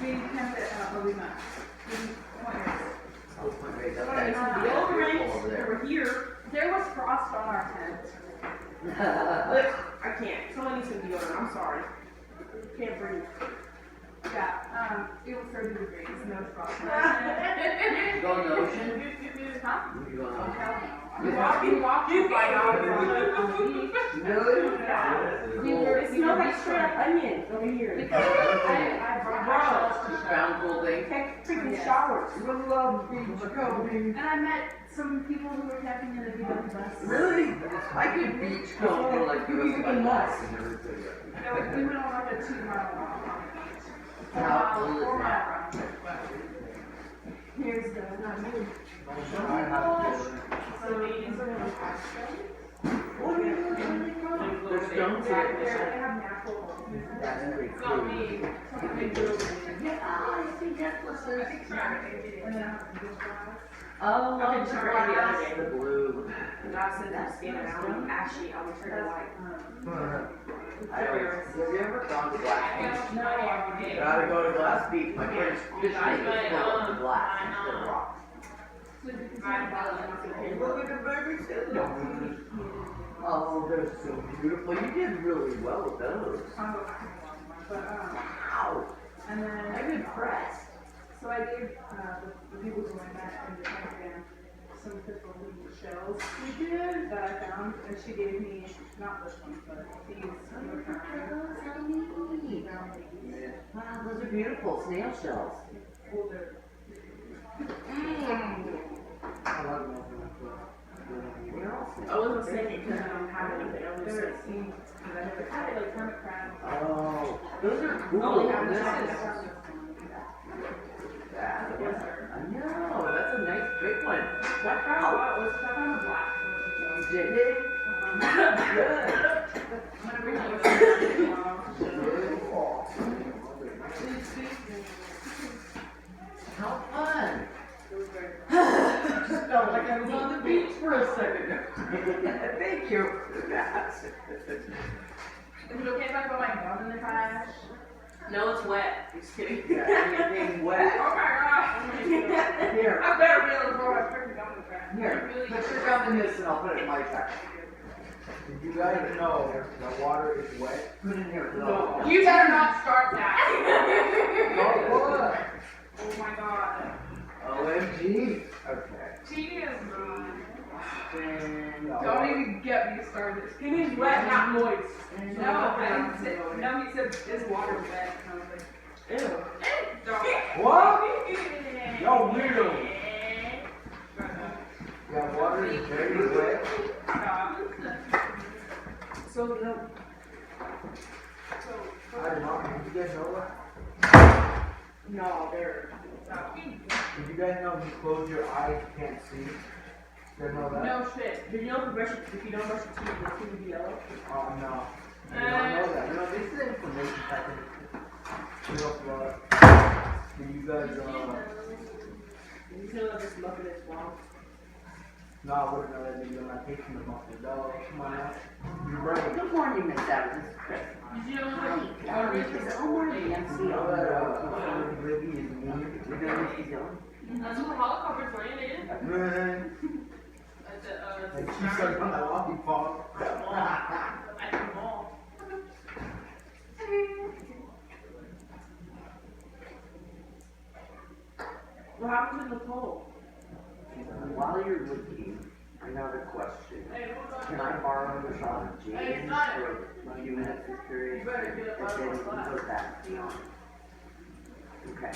We camped at Bovina. Over here, there was frost on our tent. I can't. Someone needs some deodorant. I'm sorry. Can't breathe. Yeah, it was 30 degrees, no frost. You go in the ocean? Huh? You go in the ocean? You walk right out. Really? It smells like straight up onion over here. I brought Ground cool thing. Freaking showers. and I met some people who were camping in the BW bus. Really? I could beach come for like Who you can bus? We went on like a 2-mile walk on the beach. How cool is 4 that? mile round trip, but here's the not new. So these are the There's stones They here. have natural. That's pretty It's cool. not me. Something they do. Yeah, I see necklaces. And then I have to do flowers. Oh, Okay, just right the other day. the blue. And God said that skin around ashy. I was turning white. Have you ever gone to Glass Beach? No, I Gotta go to Glass Beach. My friend's fishing is full of glass instead of rocks. Look Look at the baby still. Oh, they're so beautiful. You did really well with those. Wow. And then I'm impressed. so I gave the people who went back in the campground some crystal shells that I found, and she gave me not this one, but these. Wow, those are beautiful snail shells. Older. I wasn't saying it because I don't have anything. I was just They're saying. kind of like hermit crabs. Oh, those are cool. Only have This this. is that. Yes, sir. I know. That's a nice big one. That crab was kind of black. You did it? Good. Whenever you How fun. Just felt like I was on the beach for a second. Thank you. Is it okay if I put my gun in the trash? No, it's wet. Just kidding. Yeah, you're being wet. Oh my gosh! Here, I better be able to throw my freaking gun in the trash. here. Put your gum in this and I'll put it in my trash. Did you guys know that water is wet? Put it in here. No. You better not start that. Oh, what? Oh my god. OMG. Okay. Genius, man. Then, Don't even get me started. It is wet, not moist. No, he said, is water wet? And I was like, Ew. don't. What? Y'all weirdo. Yeah, water is very wet. Stop. So, no. I did not. Did you guys know that? No, they're. Did you guys know if you close your eyes, you can't see? You guys know that? No shit. Did you know if you don't brush your teeth, your teeth will be yellow? Oh, no. I did not know that. no, this is information package. You know what? Did you guys, You feel like this muffin is wrong. no, I wouldn't know that. You're not taking the muffin. No, come on now. You're right. Good morning, Miss Adams. This is Chris. Did you know Hi. that? It's Omar, the You MC. know that, Libby is mean. You know what she's doing? That's what helicopters landed. Man. At the, And she's like on the lollipop. at the mall. What happened to Nicole? While you're looking, I got a question. Can I borrow the shot of James for a few minutes? I'm curious. And then you can go back to me on it. Okay.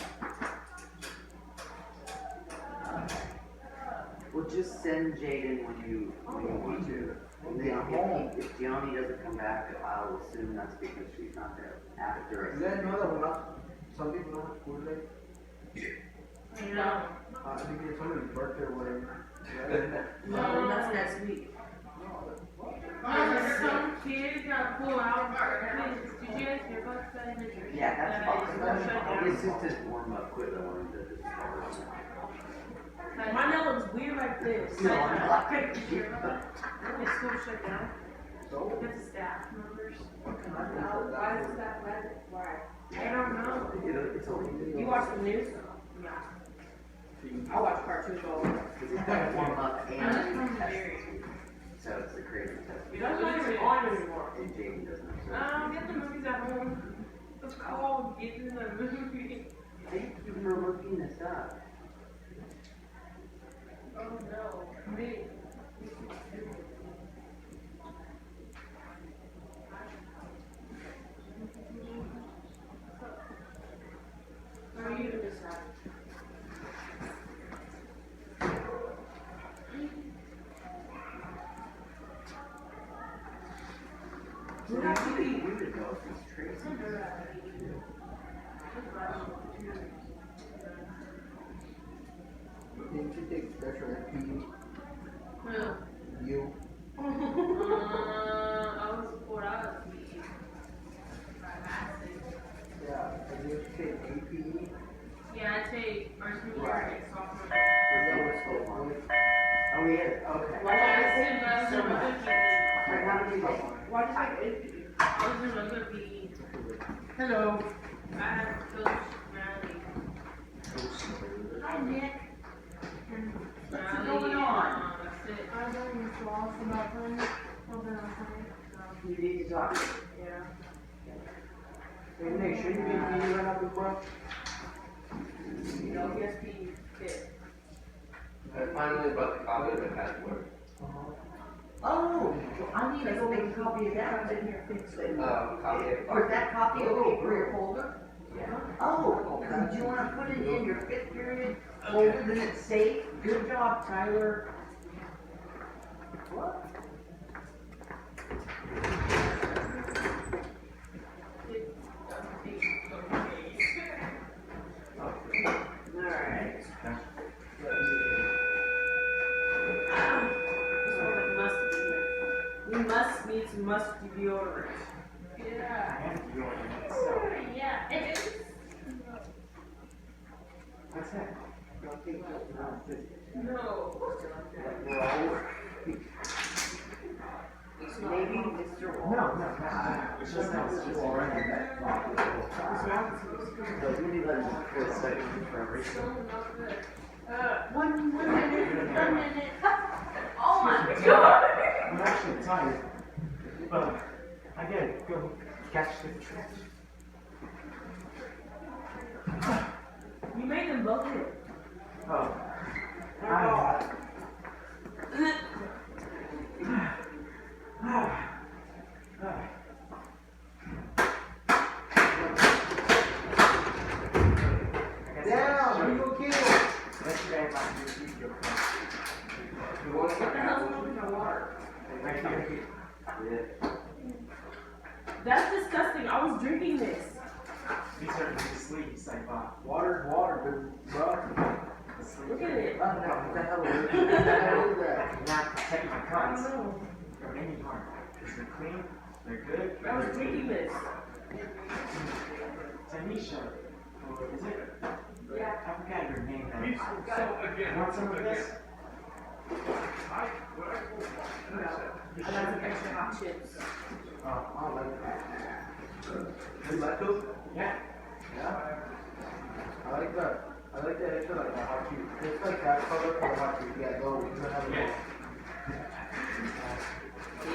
Well, just send Jaden when you want to. And then if Gianni doesn't come back, I'll assume that's because she's not there after. You guys know that we're not, some people don't have school today? No. I think it's somebody's birthday or whatever. No, that's next week. Some kids got pulled out. Did you guys hear about that? Yeah, that's awesome. This is just warm up quick. I wanted to just start. My nail looks weird like this. No, I'm not gonna keep Okay, school shut down. So, That's staff members. what can I do? No, why is that red? Why? I don't know. It's only. You watch the news? Yeah. I watch cartoons all the time. Because it's got to warm up I'm and from test. Mary. So it's the crazy test. That's not even on anymore. And Jamie doesn't have Get the movies at home. It's called Getting the Movie. Thank you for looking this up. Oh no. Me. How are you to decide? So we really need to know if it's Tracy. Didn't you take special FPU? Who? You? I was 4 hours. Yeah, and you take APE? Yeah, I take freshman year Right. and sophomore. That was so long. Oh, we had, okay. Why Yeah, I did said that was So in much. regular PE. Wait, how many days? Why did you take I was in regular PE. Hello. I had Coach Mally. Hi, Nick. Mally, going on? That's it. I'm going to lost about them. Hold on, You need to talk. Yeah. Hey, Nick, should you be PE right up in front? No, yes, he did. I finally bought the copy of the password. Oh, I need to go make a copy of that. Comes in here, fix it. Copy of Or is that copy okay for your folder? Yeah. Oh, do you wanna put it in your fifth period folder, then it's safe? Good job, Tyler. What? Alright. We must need some musky deodorant. Yeah. And deodorant. Yeah. It is. What's that? Don't take that around 50. No. Maybe Mr. No, Wall. no. It's just not it's just already that. So we need to let him for a second for every. So not good. One minute. Oh my god. I'm actually tired, but I gotta go catch the trash. You made them both do it. Oh. Down, you go kill. Yesterday, my YouTube joke. You want to What the hell's wrong with my water? Right here. Yeah. That's disgusting. I was drinking this. He's starting to sleep. He's like, water's water, bro. Look at it. Oh, no, what the hell is I cannot protect my I cards don't know. from any harm. Because they're clean, they're good. I was drinking this. Tanisha, or is it? Yeah. I forgot your name now. So, You want some of this? no. I got some extra hot chips. Oh, I like that. You like those? Yeah. Yeah. I like that. I like that extra like the hot cheese. It's like that color for the hot cheese. Yeah, go. You can have it.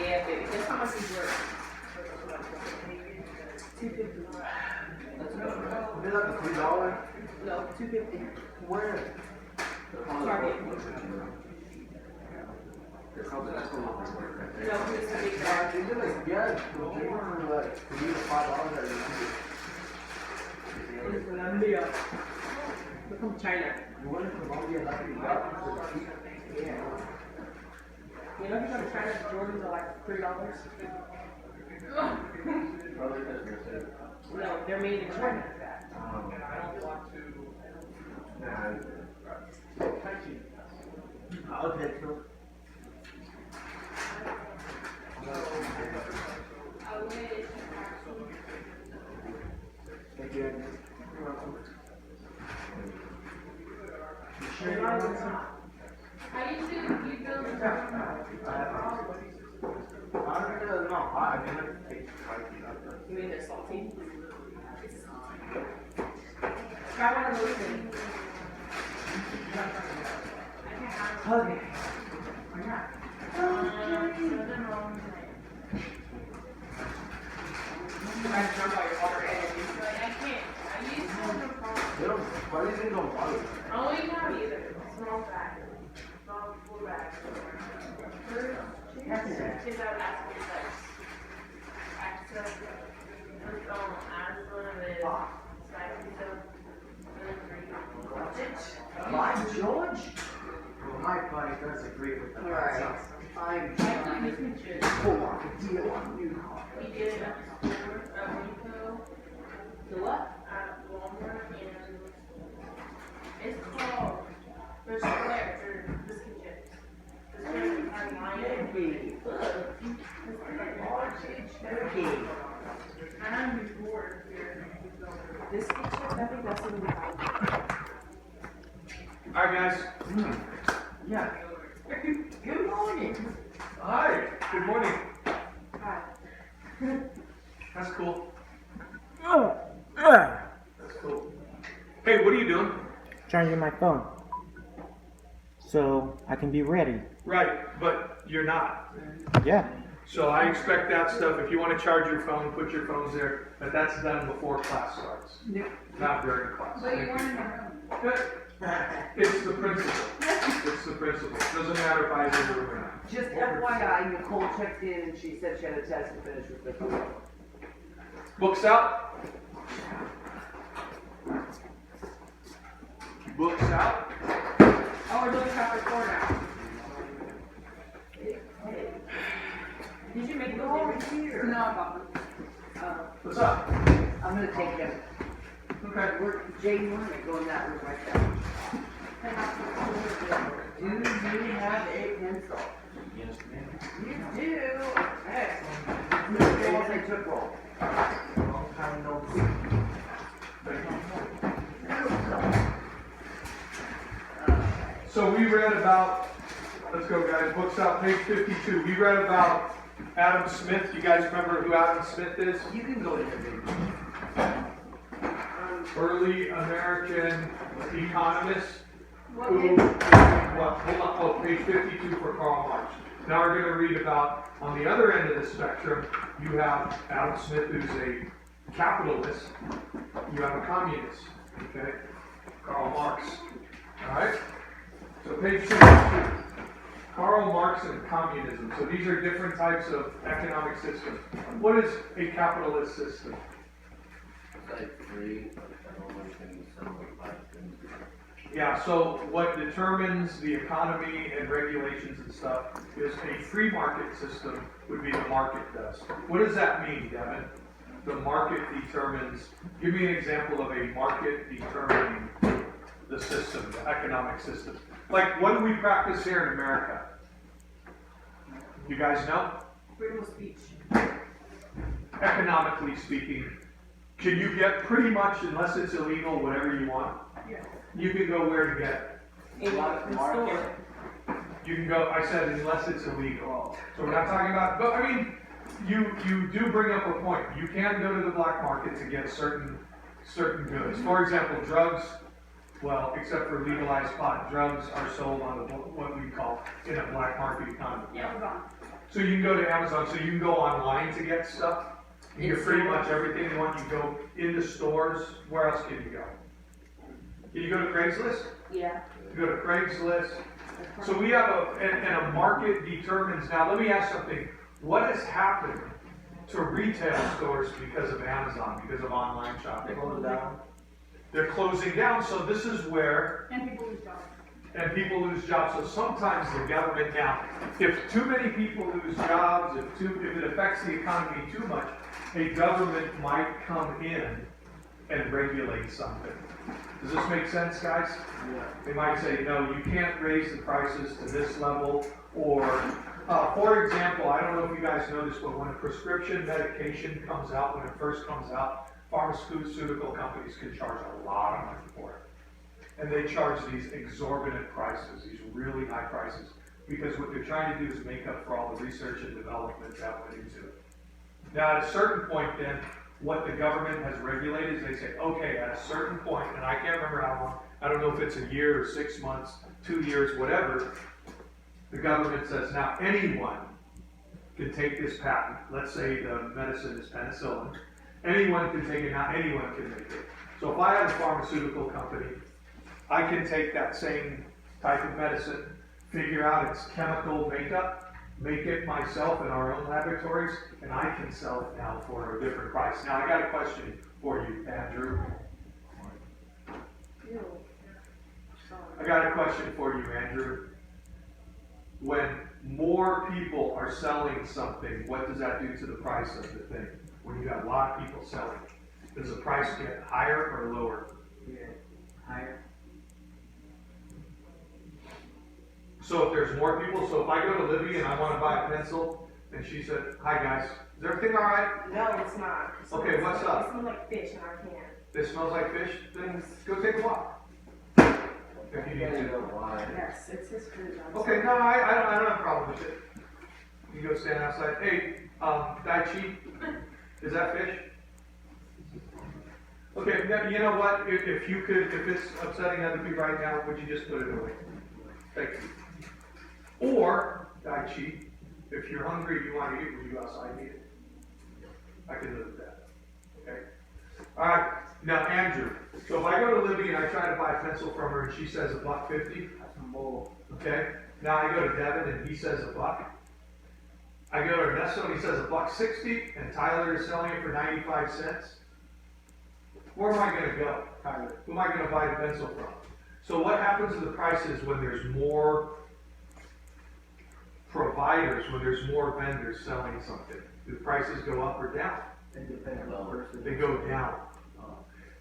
Yeah, baby. Guess how much these were? $2.50. Is it like a $3? No, $2.50. Where? Target. No, it's a big bag. Is it like, yeah, the drink for like $3 to $5 that you It's Colombia. We're from China. You went to Colombia like you got for cheap. Yeah. You know if you go to China, the Jordans are like $3. No, they're made in China. Okay, cool. Thank you. You're welcome. You sure you want some? How you do? You build No, spicy, not the. You mean they're salty? Try one of those things. Okay. I can't. I used to. They don't, why do you think don't bother? I don't eat that either. Small bag. Small full bag. Kids out asking sex. Access. As one of the spicy stuff. By George? Well, my buddy does agree with the Alright, I'm I trying think to it's good. pull off a deal on new car. We did it at the store, at Winco, the what? at Walmart, and it's called, there's Claire, or biscuit chips. This one has lion. Turkey. Turkey. And I'm bored here. Biscuit chips, I think that's what we got. Alright guys, Yeah. Good morning. hi, good morning, Hi. that's cool, that's cool. Hey, what are you doing? Charging my phone so I can be ready. Right, but you're not. Yeah. So I expect that stuff, if you want to charge your phone, put your phones there, but that's done before class starts. Not during class. But you weren't in the room. Good. It's the principle. It's the principle. Doesn't matter if I was in the room or not. Just FYI, Nicole checked in and she said she had a test to finish with the phone. Books out? Books out? Oh, we're doing chapter 4 now. Did you make those Over every? here. No, I bought them. What's up? I'm gonna take them. Okay. Jane, we're gonna go in that room right there. Do you have a pencil? Yes, ma'am. You do. Excellent. The ones I took roll. Long time no see. So we read about, let's go guys, books out, page 52. We read about Adam Smith. You guys remember who Adam Smith is? You can go in there, baby. Early American economist. What Who, page? well, hold on, oh, page 52 for Karl Marx. Now we're going to read about, on the other end of the spectrum, you have Adam Smith, who's a capitalist. You have a communist, okay? Karl Marx, all right? So page 52, Karl Marx and communism. So these are different types of economic systems. What is a capitalist system? Like free, and some like things. Yeah, so what determines the economy and regulations and stuff is a free market system would be the market does. What does that mean, Devin? The market determines, give me an example of a market determining the system, the economic system. Like, what do we practice here in America? You guys know? Freedom of speech. Economically speaking, can you get pretty much, unless it's illegal, whatever you want? Yeah. You can go where to get it. In the store. You can go, I said, unless it's illegal. So we're not talking about, but I mean, you do bring up a point. You can go to the black market to get certain goods. For example, drugs, well, except for legalized pot, drugs are sold on what we call in a black market economy. Amazon. So you can go to Amazon, so you can go online to get stuff. You get pretty much everything you want. You go into stores. Where else can you go? Can you go to Craigslist? Yeah. You go to Craigslist. So we have and a market determines. Now let me ask something. What has happened to retail stores because of Amazon, because of online shopping? They're closing down. So this is where, And people lose jobs. and people lose jobs. So sometimes the government, now, if too many people lose jobs, if it affects the economy too much, a government might come in and regulate something. Does this make sense, guys? Yeah. They might say, no, you can't raise the prices to this level, or, for example, I don't know if you guys noticed, but when a prescription medication comes out, when it first comes out, pharmaceutical companies can charge a lot of money for it. And they charge these exorbitant prices, these really high prices, because what they're trying to do is make up for all the research and development that went into it. Now, at a certain point then, what the government has regulated is they say, okay, at a certain point, and I can't remember how long, I don't know if it's a year or 6 months, 2 years, whatever, the government says, now anyone can take this patent. Let's say the medicine is penicillin. Anyone can take it, now anyone can make it. So if I have a pharmaceutical company, I can take that same type of medicine, figure out its chemical makeup, make it myself in our own laboratories, and I can sell it now for a different price. Now I got a question for you, Andrew. I got a question for you, Andrew. When more people are selling something, what does that do to the price of the thing? When you have a lot of people selling, does the price get higher or lower? Yeah, higher. So if there's more people, so if I go to Libby and I want to buy a pencil, and she said, hi guys, is everything all right? No, it's not. Okay, what's up? It smells like fish in our can. This smells like fish, then go take a walk. If you need to. Yes, it's his food. I'm Okay, no, I don't have a problem with it. You go stand outside, hey, Dai Chi, is that fish? Okay, now, you know what, if you could, if it's upsetting other people right now, would you just put it away? Thank you. Or, Dai Chi, if you're hungry, you want to eat, would you go outside and eat it? I can live with that, okay? Alright, now Andrew, so if I go to Libby and I try to buy a pencil from her and she says $1.50, That's some bull. okay? Now I go to Devin and he says $1. I go to Ernesto and he says $1.60 and Tyler is selling it for 95 cents. Where am I gonna go? Tyler, who am I gonna buy the pencil from? So what happens to the prices when there's more providers, when there's more vendors selling something? Do the prices go up or down? It depends on the person. They go down.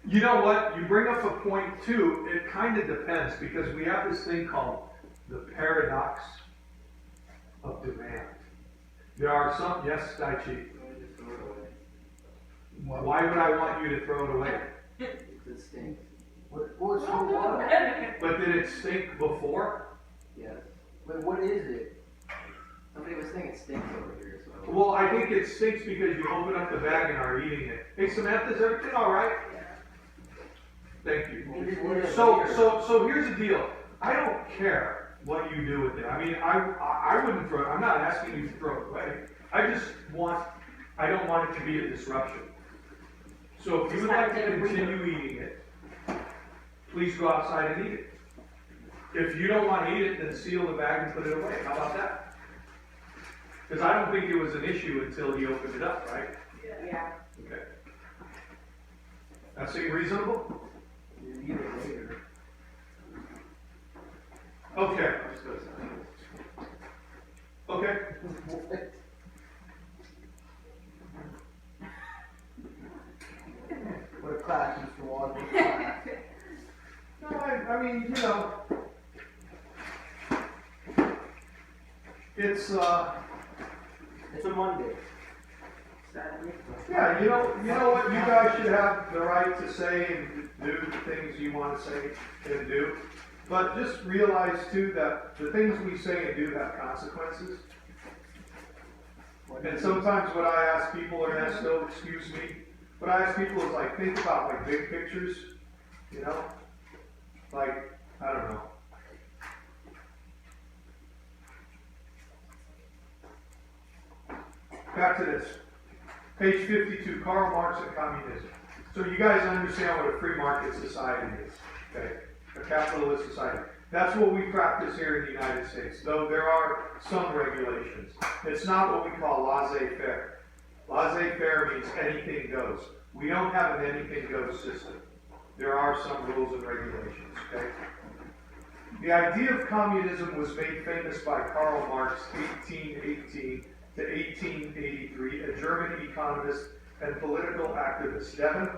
You know what? You bring up a point too. It kind of depends because we have this thing called the paradox of demand. There are some, yes, Daichi. Why would I want you to throw it away? It stinks. What's so what? But did it stink before? Yes. Wait, what is it? Somebody was saying it stinks over here, so. Well, I think it stinks because you open up the bag and are eating it. Hey, Samantha, is everything all right? Thank you. So here's the deal. I don't care what you do with it. I mean, I wouldn't throw it. I'm not asking you to throw it away. I don't want it to be a disruption. So if you would like to continue eating it, please go outside and eat it. If you don't want to eat it, then seal the bag and put it away. How about that? Because I don't think it was an issue until he opened it up, right? Yeah. Okay. That seem reasonable? You eat it later. Okay. I'll just go to something. Okay. What a class, Mr. Ward. What a class. No, I mean, you know, it's It's a Monday. yeah, you know what, you guys should have the right to say and do the things you want to say and do. But just realize too that the things we say and do have consequences. And sometimes what I ask people, Ernesto, excuse me, what I ask people is like, think about like big pictures, you know? Like, I don't know. Back to this. Page 52, Karl Marx and communism. So you guys understand what a free market society is, okay? A capitalist society. That's what we practice here in the United States, though there are some regulations. It's not what we call laissez-faire. Laissez-faire means anything goes. We don't have an anything goes system. There are some rules and regulations, okay? The idea of communism was made famous by Karl Marx, 1818 to 1883, a German economist and political activist. Devin?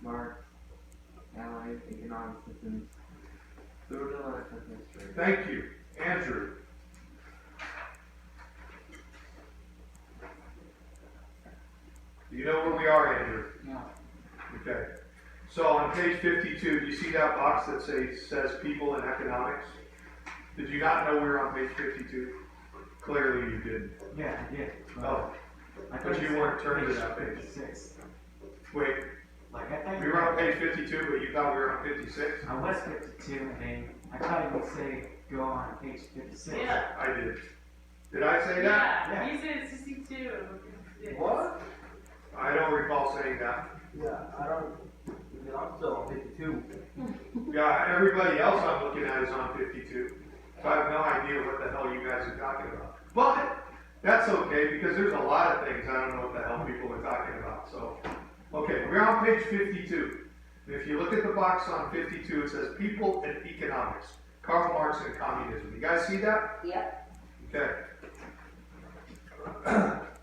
Mark, Allied economic systems. Through the life of history. Thank you. Andrew? Do you know where we are, Andrew? No. Okay. So on page 52, do you see that box that says people in economics? Did you not know we were on page 52? Clearly you didn't. Yeah, I did. Oh, I thought but you said weren't turning to that page. 56. Wait, Like, I thought we were on page 52, but you thought we were on 56? I was 52, and I thought it would say go on page 56. Yeah. I did. Did I say that? Yeah, you said 62. What? I don't recall saying that. Yeah, I don't, I'm still on 52. Yeah, everybody else I'm looking at is on 52. So I have no idea what the hell you guys are talking about. But that's okay, because there's a lot of things I don't know what the hell people are talking about. So, okay, we're on page 52. And if you look at the box on 52, it says People and Economics. Karl Marx and Communism. You guys see that? Yep. Okay.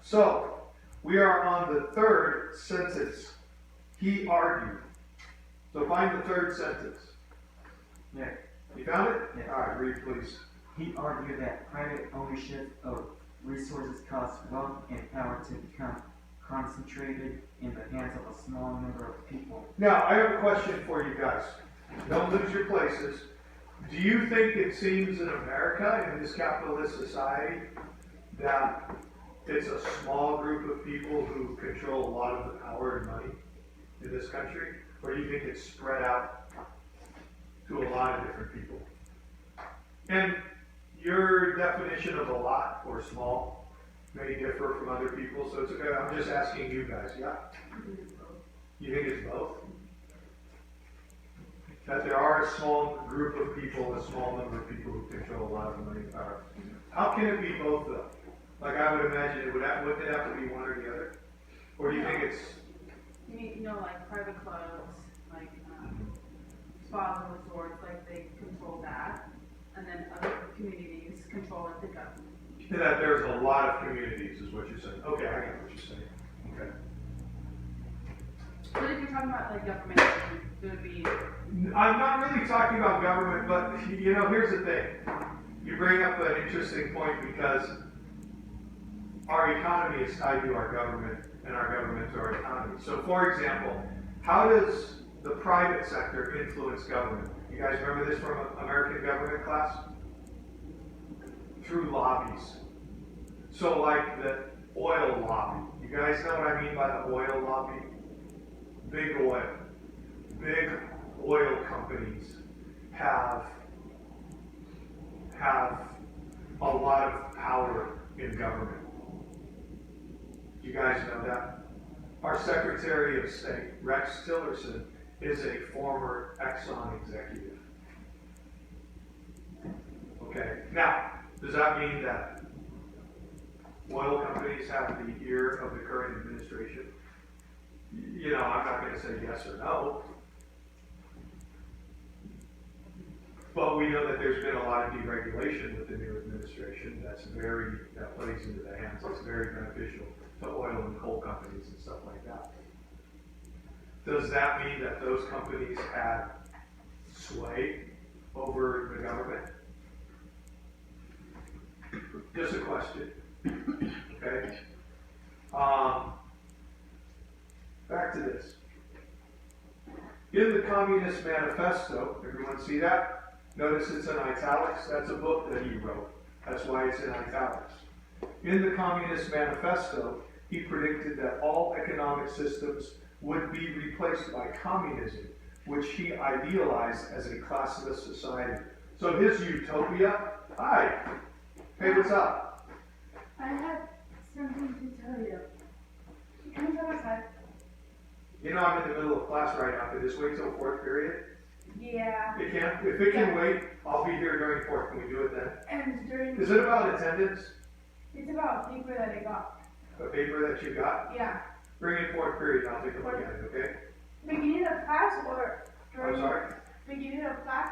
So, we are on the third sentence. He argued. So find the third sentence. Yeah. You found it? Yeah. All right, read please. He argued that private ownership of resources caused wealth and power to become concentrated in the hands of a small number of people. Now, I have a question for you guys. Don't lose your places. Do you think it seems in America, in this capitalist society, that it's a small group of people who control a lot of the power and money in this country? Or do you think it's spread out to a lot of different people? And your definition of a lot or small may differ from other people, so it's okay. I'm just asking you guys, yeah? You think it's both? That there are a small group of people, a small number of people who control a lot of the money and power. How can it be both though? Like I would imagine it wouldn't it have to be one or the other? Or do you think it's, You know, like private clubs, like spas and resorts, like they control that. And then other communities control like the government. that there's a lot of communities is what you're saying? Okay, I get what you're saying. Okay. But if you're talking about like government, it would be. I'm not really talking about government, but you know, here's the thing. You bring up an interesting point because our economy is tied to our government and our government to our economy. So for example, how does the private sector influence government? You guys remember this from American government class? Through lobbies. So like the oil lobby. You guys know what I mean by the oil lobby? Big oil. Big oil companies have a lot of power in government. You guys know that? Our Secretary of State, Rex Tillerson, is a former Exxon executive. Okay, now, does that mean that oil companies have the ear of the current administration? You know, I'm not going to say yes or no. But we know that there's been a lot of deregulation with the new administration that plays into the hands. It's very beneficial to oil and coal companies and stuff like that. Does that mean that those companies had sway over the government? Just a question. Okay? Back to this. In the Communist Manifesto, everyone see that? Notice it's in italics. That's a book that he wrote. That's why it's in italics. In the Communist Manifesto, he predicted that all economic systems would be replaced by communism, which he idealized as a classless society. So his utopia, hi, hey, what's up? I have something to tell you. Can you come outside? You know I'm in the middle of class right now. Could this wait till fourth period? Yeah. It can? If it can wait, I'll be here during fourth. Can we do it then? And during. Is it about attendance? It's about paper that I got. A paper that you got? Yeah. Bring in fourth period, I'll take a look at it, okay? Beginning of class or I'm sorry? beginning of class?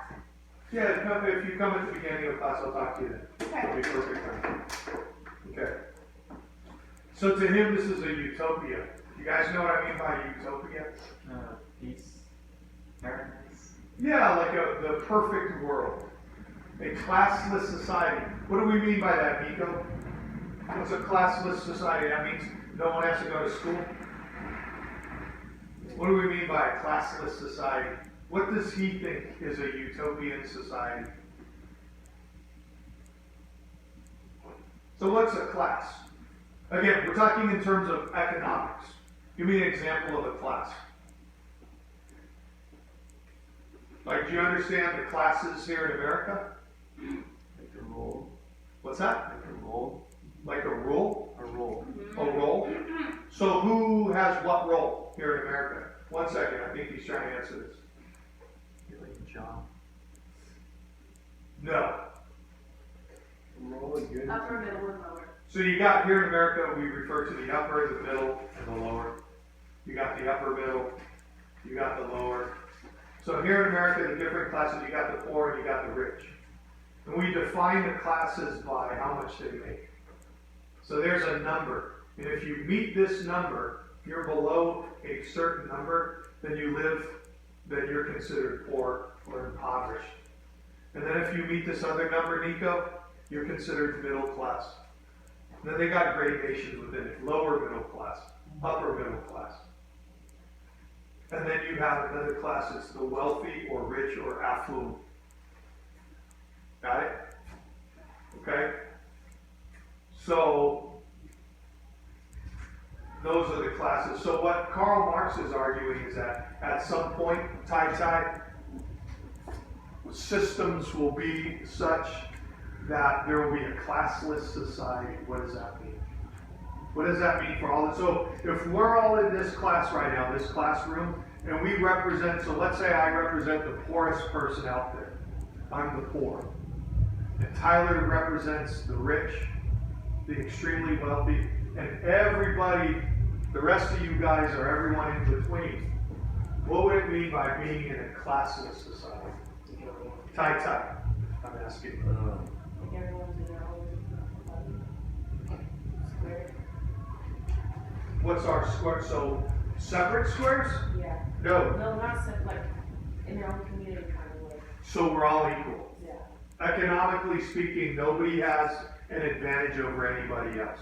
Yeah, if you come at the beginning of class, I'll talk to you then. Okay. It'll be perfect time. Okay. So to him, this is a utopia. You guys know what I mean by utopia? Peace, paradise. Yeah, like the perfect world. A classless society. What do we mean by that, Nico? What's a classless society? That means no one has to go to school? What do we mean by a classless society? What does he think is a utopian society? So what's a class? Again, we're talking in terms of economics. Give me an example of a class. Like, do you understand the classes here in America? Like a role. What's that? Like a role. Like a rule? A role. A role? So who has what role here in America? 1 second, I think he's trying to answer this. Like a job. No. A role is good. Upper, middle, and lower. So you got here in America, we refer to the upper, the middle, and the lower. You got the upper middle, you got the lower. So here in America, the different classes, you got the poor and you got the rich. And we define the classes by how much they make. So there's a number. And if you meet this number, if you're below a certain number, then you're considered poor or impoverished. And then if you meet this other number, Nico, you're considered middle class. And then they got gradations within it. Lower middle class, upper middle class. And then you have another class, it's the wealthy or rich or affluent. Got it? Okay? So, those are the classes. So what Karl Marx is arguing is that at some point, systems will be such that there will be a classless society. What does that mean? What does that mean for all this? So if we're all in this class right now, this classroom, and we represent, so let's say I represent the poorest person out there. I'm the poor. And Tyler represents the rich, the extremely wealthy, and everybody, the rest of you guys are everyone in between. What would it mean by being in a classless society? Ty, I'm asking. Like everyone's in their own square. What's our square? So separate squares? Yeah. No. No, not separate, like in their own community kind of way. So we're all equal. Yeah. Economically speaking, nobody has an advantage over anybody else.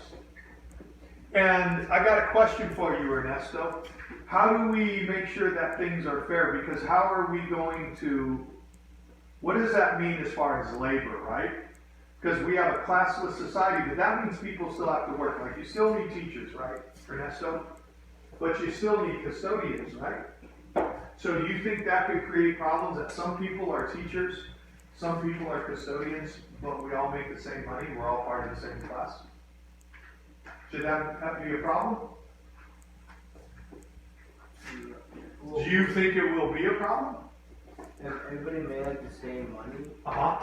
And I got a question for you, Ernesto. How do we make sure that things are fair? Because how are we going to, what does that mean as far as labor, right? Because we have a classless society, but that means people still have to work. Like, you still need teachers, right, Ernesto? But you still need custodians, right? So do you think that could create problems that some people are teachers, some people are custodians, but we all make the same money, we're all part of the same class? Should that be a problem? Do you think it will be a problem? If everybody made like the same money,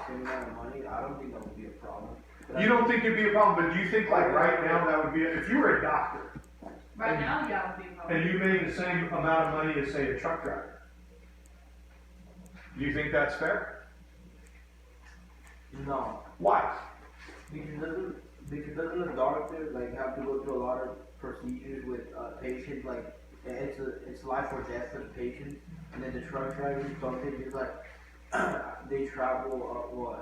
same amount of money, I don't think that would be a problem. You don't think it'd be a problem, but do you think like right now that would be, if you were a doctor, Right now, yeah, it would be a problem. and you made the same amount of money as, say, a truck driver, do you think that's fair? No. Why? Because doesn't a doctor like have to go through a lot of procedures with patients, like it's life or death for the patient, and then the truck drivers, something just like they travel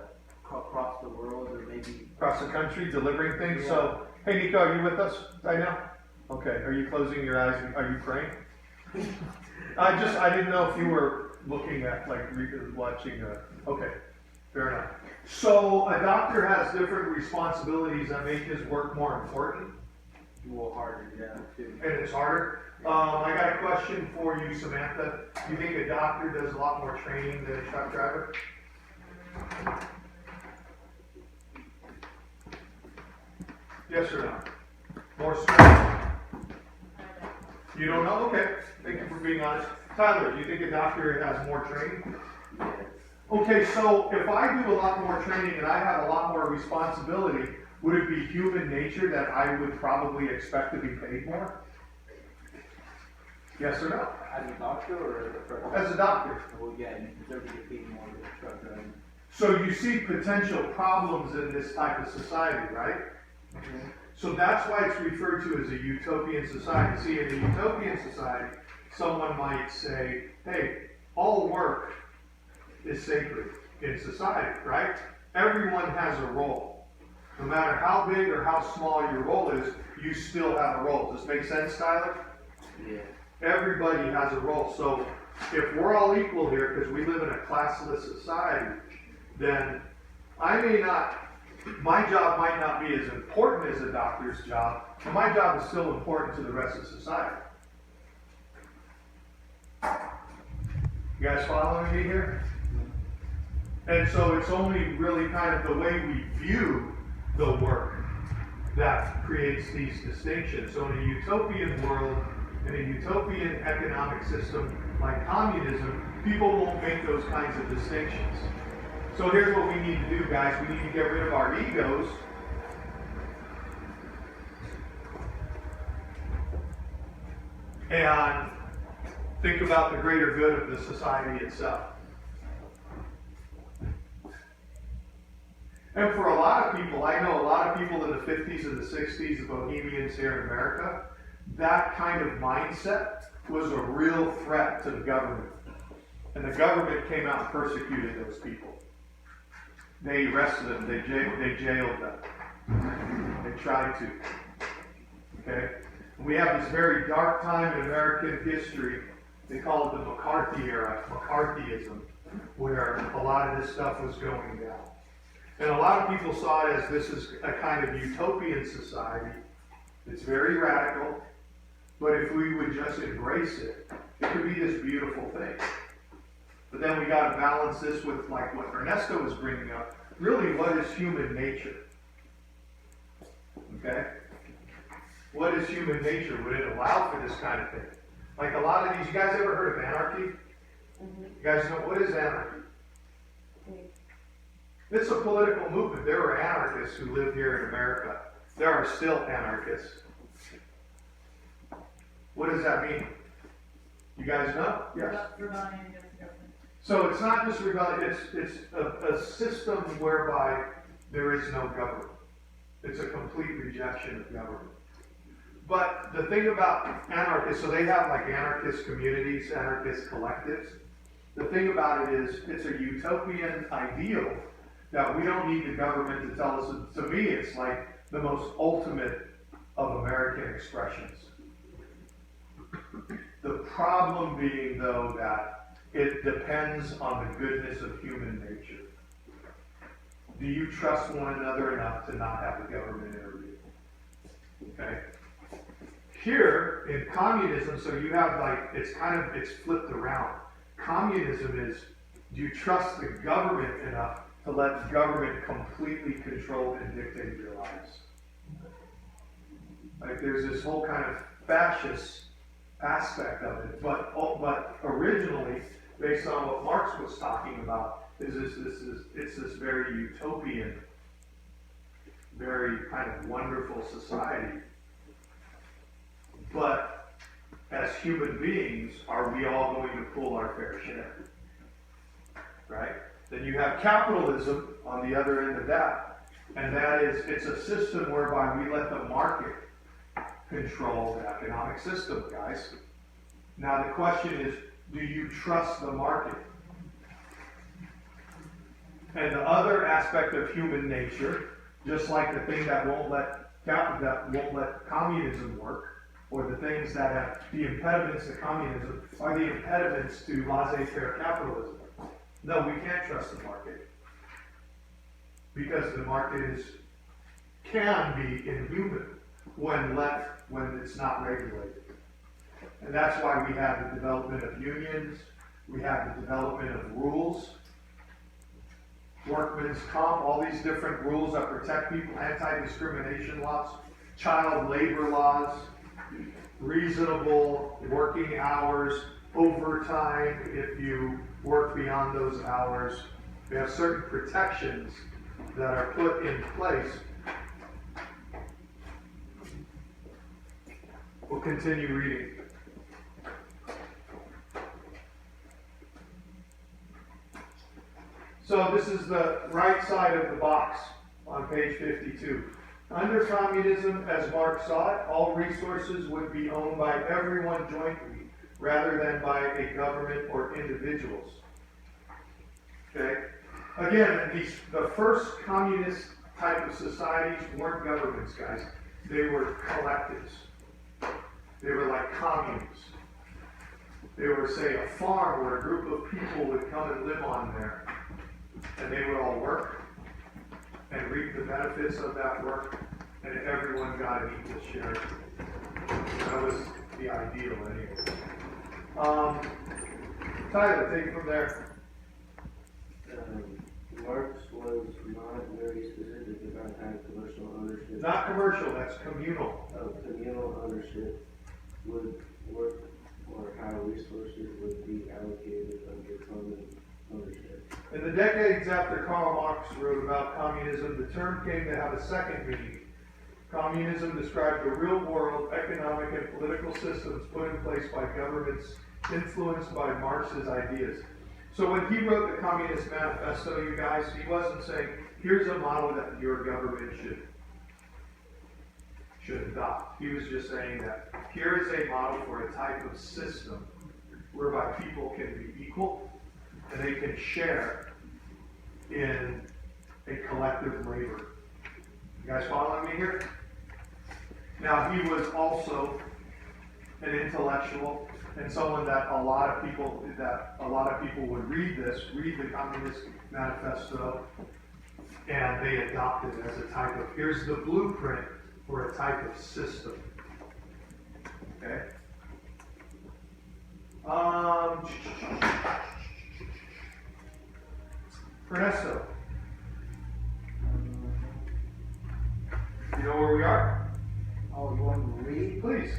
across the world or maybe Across the country, delivering things, Yeah. so, hey Nico, are you with us right now? Okay, are you closing your eyes, are you praying? I didn't know if you were looking at, like, watching, okay, fair enough. So, a doctor has different responsibilities that make his work more important, do harder, yeah, too. and it's harder. I got a question for you, Samantha. Do you think a doctor does a lot more training than a truck driver? Yes or no? More school? You don't know? Okay. Thank you for being honest. Tyler, do you think a doctor has more training? Okay, so if I do a lot more training and I have a lot more responsibility, would it be human nature that I would probably expect to be paid more? Yes or no? As a doctor or as a person? As a doctor. Well, yeah, you deserve to get paid more than a truck driver. So you see potential problems in this type of society, right? So that's why it's referred to as a utopian society. See, in a utopian society, someone might say, hey, all work is sacred in society, right? Everyone has a role. No matter how big or how small your role is, you still have a role. Does this make sense, Tyler? Yeah. Everybody has a role. So if we're all equal here, because we live in a classless society, then I may not my job might not be as important as a doctor's job, but my job is still important to the rest of society. You guys following me here? And so it's only really kind of the way we view the work that creates these distinctions. So in a utopian world, in a utopian economic system like communism, people won't make those kinds of distinctions. So here's what we need to do, guys. We need to get rid of our egos. And think about the greater good of the society itself. And for a lot of people, I know a lot of people in the 50s and the 60s, the Bohemians here in America, that kind of mindset was a real threat to the government. And the government came out and persecuted those people. They arrested them, they jailed them. They tried to. Okay? We have this very dark time in American history. They call it the McCarthy era, McCarthyism, where a lot of this stuff was going down. And a lot of people saw it as this is a kind of utopian society. It's very radical, but if we would just embrace it, it could be this beautiful thing. But then we got to balance this with, like what Ernesto was bringing up, really what is human nature? Okay? What is human nature? Would it allow for this kind of thing? Like a lot of these, you guys ever heard of anarchy? You guys know, what is anarchy? It's a political movement. There were anarchists who lived here in America. There are still anarchists. What does that mean? You guys know? Yes. Rebellion against the government. So it's not just rebellion, it's a system whereby there is no government. It's a complete rejection of government. But the thing about anarchists, so they have like anarchist communities, anarchist collectives. The thing about it is, it's a utopian ideal that we don't need the government to tell us. To me, it's like the most ultimate of American expressions. The problem being, though, that it depends on the goodness of human nature. Do you trust one another enough to not have the government intervene? Okay? Here, in communism, so you have like, it's flipped around. Communism is, do you trust the government enough to let the government completely control and dictate your lives? Like there's this whole kind of fascist aspect of it, but originally, based on what Marx was talking about, it's this very utopian, very kind of wonderful society. But as human beings, are we all going to pull our fair share? Right? Then you have capitalism on the other end of that. And that is, it's a system whereby we let the market control the economic system, guys. Now the question is, do you trust the market? And the other aspect of human nature, just like the thing that won't let communism work, or the things that have the impediments to communism, are the impediments to laissez-faire capitalism. No, we can't trust the market. Because the market can be inhuman when it's not regulated. And that's why we have the development of unions, we have the development of rules, workman's comp, all these different rules that protect people, anti-discrimination laws, child labor laws, reasonable working hours, overtime if you work beyond those hours. We have certain protections that are put in place. We'll continue reading. So this is the right side of the box on page 52. Under communism, as Marx saw it, all resources would be owned by everyone jointly, rather than by a government or individuals. Okay? Again, the first communist type of societies weren't governments, guys. They were collectives. They were like communes. They were, say, a farm where a group of people would come and live on there. And they would all work. and reap the benefits of that work, and everyone got an equal share. That was the ideal anyway. Tyler, take it from there. Marx was not very specific about how commercial ownership. Not commercial, that's communal. Communal ownership would work, or how resources would be allocated under common ownership. In the decades after Karl Marx wrote about communism, the term came to have a second meaning. Communism described the real world economic and political systems put in place by governments influenced by Marx's ideas. So when he wrote the Communist Manifesto, you guys, he wasn't saying, here's a model that your government should adopt. He was just saying that here is a model for a type of system whereby people can be equal and they can share in a collective labor. You guys following me here? Now, he was also an intellectual and someone that a lot of people would read the Communist Manifesto, and they adopt it as a type of, here's the blueprint for a type of system. Okay? Ernesto, you know where we are? Oh, you want me to read? Please.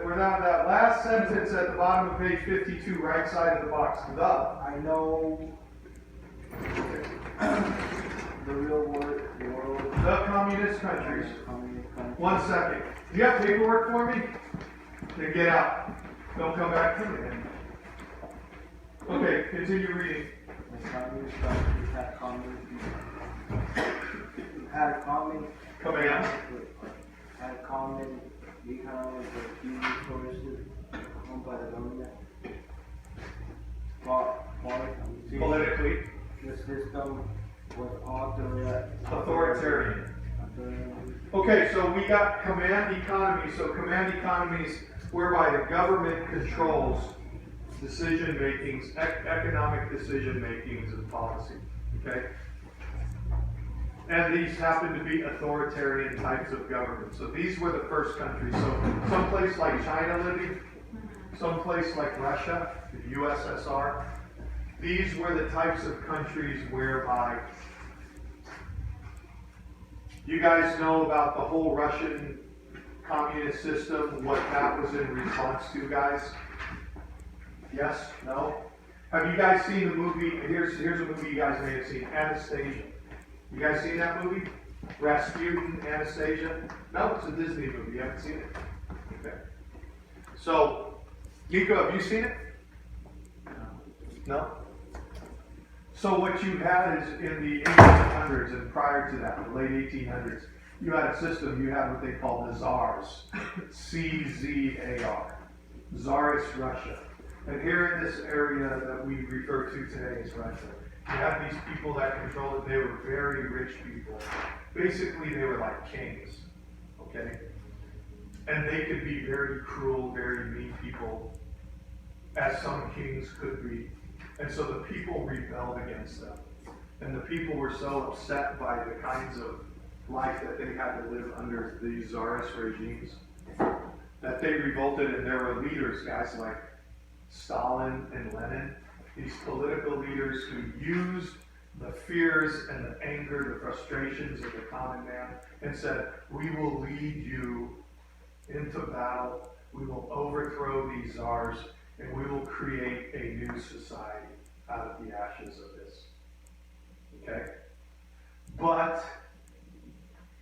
We're now at that last sentence at the bottom of page 52, right side of the box. I know the real world. The communist countries. Communist country. 1 second. Do you have paperwork for me? Then get out. Don't come back to me. Okay, continue reading. The communist countries had common economic and few resources owned by the government. Politically. The system was Authoritarian. Okay, so we got command economy. So command economies whereby the government controls decision makings, economic decision makings and policy. Okay? And these happen to be authoritarian types of government. So these were the first countries. So someplace like China living, someplace like Russia, the USSR, these were the types of countries whereby you guys know about the whole Russian communist system, what that was in response to, guys? Yes? No? Have you guys seen the movie? Here's a movie you guys may have seen, Anastasia. You guys seen that movie? Rasputin, Anastasia? No, it's a Disney movie. You haven't seen it? Okay. So, Nico, have you seen it? No? So what you had is in the 1800s and prior to that, the late 1800s, you had a system, you had what they called the Tsars. C-Z-A-R. Tsarist Russia. And here in this area that we refer to today as Russia, you had these people that controlled it. They were very rich people. Basically, they were like kings. Okay? And they could be very cruel, very mean people, as some kings could be. And so the people rebelled against them. And the people were so upset by the kinds of life that they had to live under these Tsarist regimes that they revolted, and there were leaders, guys like Stalin and Lenin, these political leaders who used the fears and the anger, the frustrations of the common man, and said, we will lead you into battle, we will overthrow these czars, and we will create a new society out of the ashes of this. Okay? But,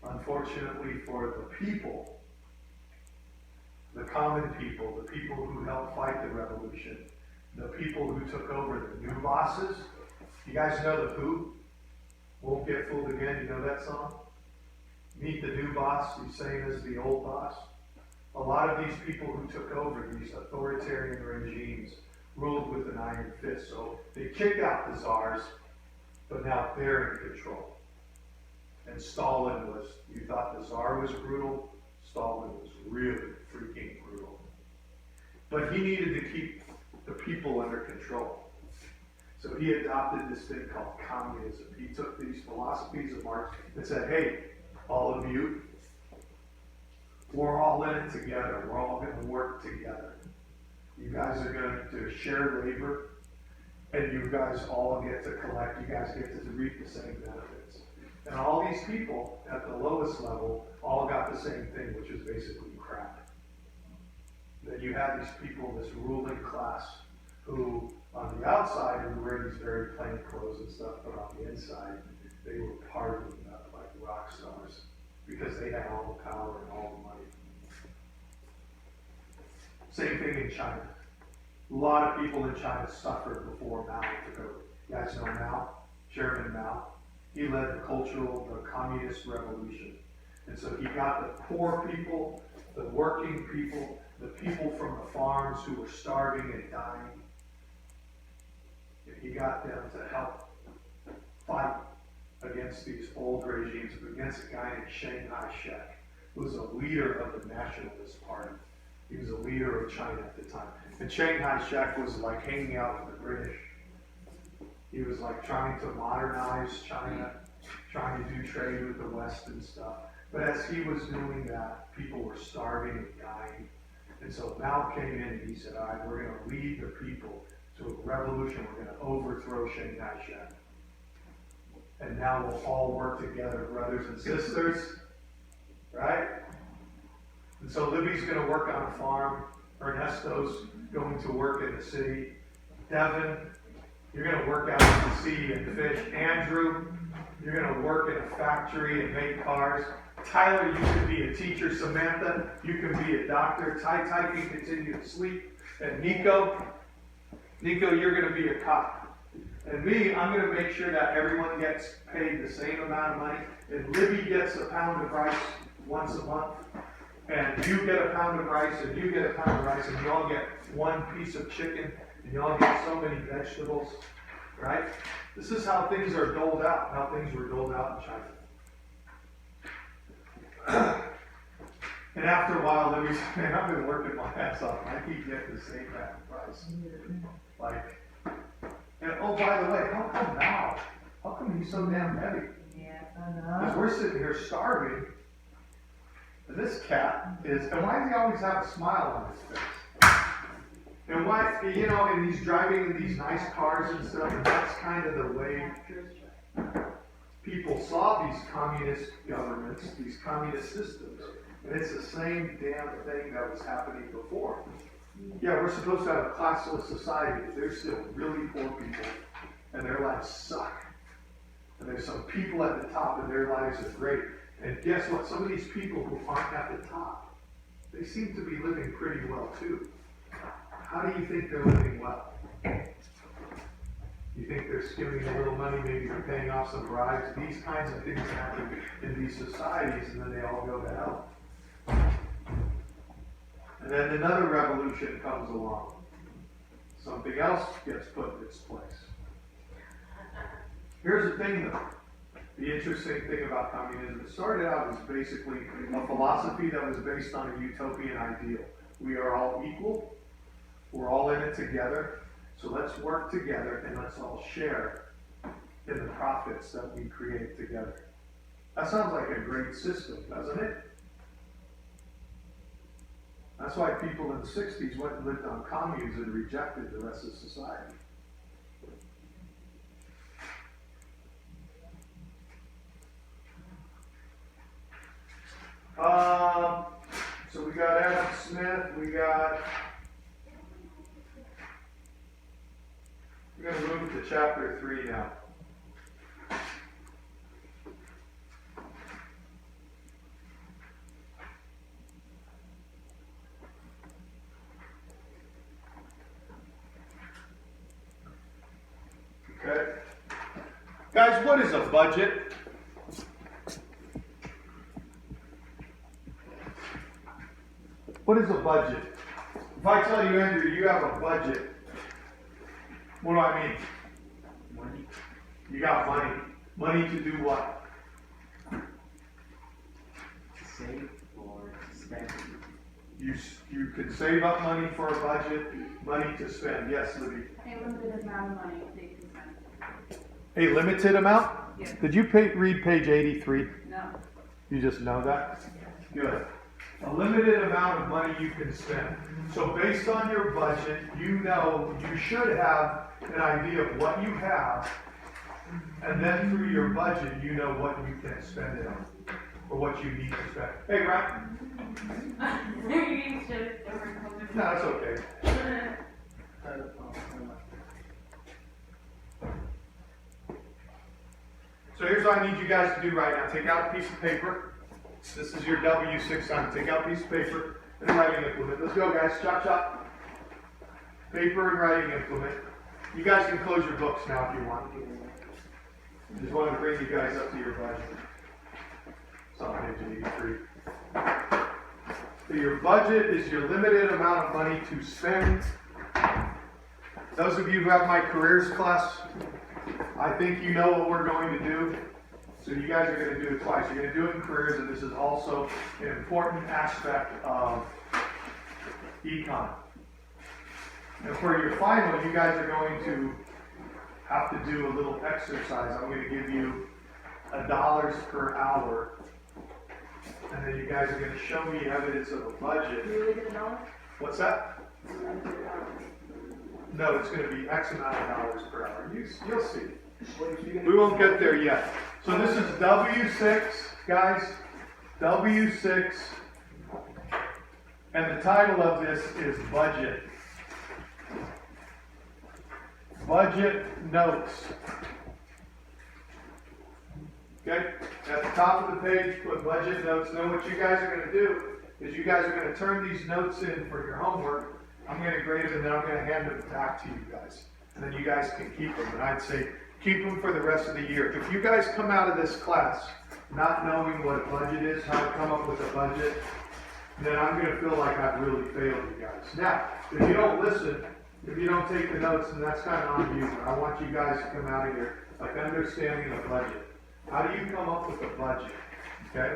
unfortunately for the people, the common people, the people who helped fight the revolution, the people who took over, the new bosses, you guys know the Who? Won't Get Fooled Again, you know that song? Meet the new boss, he's same as the old boss. A lot of these people who took over, these authoritarian regimes, ruled with an iron fist. So they kicked out the czars, but now they're in control. And Stalin was, you thought the czar was brutal, Stalin was really freaking brutal. But he needed to keep the people under control. So he adopted this thing called communism. He took these philosophies of Marx and said, hey, all of you, we're all in it together. We're all going to work together. You guys are going to share labor, and you guys all get to collect. You guys get to reap the same benefits. And all these people at the lowest level all got the same thing, which is basically crap. Then you had these people, this ruling class, who on the outside would wear these very plain clothes and stuff, but on the inside, they were partying up like rock stars because they had all the power and all the money. Same thing in China. A lot of people in China suffered before Mao took over. You guys know Mao? Chairman Mao. He led the communist revolution. And so he got the poor people, the working people, the people from the farms who were starving and dying. And he got them to help fight against these old regimes, against a guy named Chiang Kai-shek, who was a leader of the Nationalist Party. He was a leader of China at the time. And Chiang Kai-shek was like hanging out with the British. He was like trying to modernize China, trying to do trade with the West and stuff. But as he was doing that, people were starving and dying. And so Mao came in and he said, all right, we're going to lead the people to a revolution. We're going to overthrow Chiang Kai-shek. And now we'll all work together, brothers and sisters. Right? And so Libby's going to work on a farm. Ernesto's going to work in the city. Devin, you're going to work out at the sea and fish. Andrew, you're going to work in a factory and make cars. Tyler, you can be a teacher. Samantha, you can be a doctor. Tai can continue to sleep. And Nico, you're going to be a cop. And me, I'm going to make sure that everyone gets paid the same amount of money. And Libby gets a pound of rice once a month. And you get a pound of rice, and you get a pound of rice, and you all get one piece of chicken, and you all get so many vegetables, right? This is how things are doled out, how things were doled out in China. And after a while, Libby's, man, I've been working my ass off, and I keep getting the same kind of price. Like, and oh, by the way, how come now? How come he's so damn heavy? Yeah, I know. Because we're sitting here starving. And this cat is, and why does he always have a smile on his face? And why, you know, and he's driving in these nice cars and stuff, and that's kind of the way people saw these communist governments, these communist systems. And it's the same damn thing that was happening before. Yeah, we're supposed to have a classless society, but there's still really poor people, and their lives suck. And there's some people at the top, and their lives are great. And guess what? Some of these people who aren't at the top, they seem to be living pretty well too. How do you think they're living well? You think they're skimming a little money, maybe they're paying off some bribes? These kinds of things happen in these societies, and then they all go to hell. And then another revolution comes along. Something else gets put in its place. Here's the thing though. The interesting thing about communism, it started out as basically a philosophy that was based on a utopian ideal. We are all equal. We're all in it together. So let's work together and let's all share in the profits that we create together. That sounds like a great system, doesn't it? That's why people in the 60s went and lived on communes and rejected the rest of society. So we got Adam Smith, we're going to move to chapter 3 now. Okay. Guys, what is a budget? What is a budget? If I tell you, Andrew, you have a budget, what do I mean? Money. You got money. Money to do what? To save or to spend. You can save up money for a budget, money to spend. Yes, Libby? A limited amount of money they can spend. A limited amount? Yes. Did you read page 83? No. You just know that? Good. A limited amount of money you can spend. So based on your budget, you know you should have an idea of what you have, and then through your budget, you know what you can spend it on, or what you need to spend. Hey, Ryan? No, it's okay. So here's what I need you guys to do right now. Take out a piece of paper. This is your W6 sign. Take out a piece of paper and a writing implement. Let's go, guys. Chop, chop. Paper and writing implement. You guys can close your books now if you want. Just wanted to bring you guys up to your budget. It's on page 83. So your budget is your limited amount of money to spend. Those of you who have my careers class, I think you know what we're going to do. So you guys are going to do it twice. You're going to do it in careers, and this is also an important aspect of Econ. And for your final, you guys are going to have to do a little exercise. I'm going to give you $1 per hour. And then you guys are going to show me evidence of a budget. What's that? No, it's going to be X amount of dollars per hour. You'll see. We won't get there yet. So this is W6, guys. W6. And the title of this is Budget. Budget notes. Okay? At the top of the page, put budget notes. Now what you guys are going to do is you guys are going to turn these notes in for your homework. I'm going to grade them and then I'm going to hand them back to you guys. And then you guys can keep them. And I'd say keep them for the rest of the year. If you guys come out of this class not knowing what a budget is, how to come up with a budget, then I'm going to feel like I've really failed you guys. Now, if you don't listen, if you don't take the notes, then that's kind of on you. But I want you guys to come out of here like understanding a budget. How do you come up with a budget? Okay?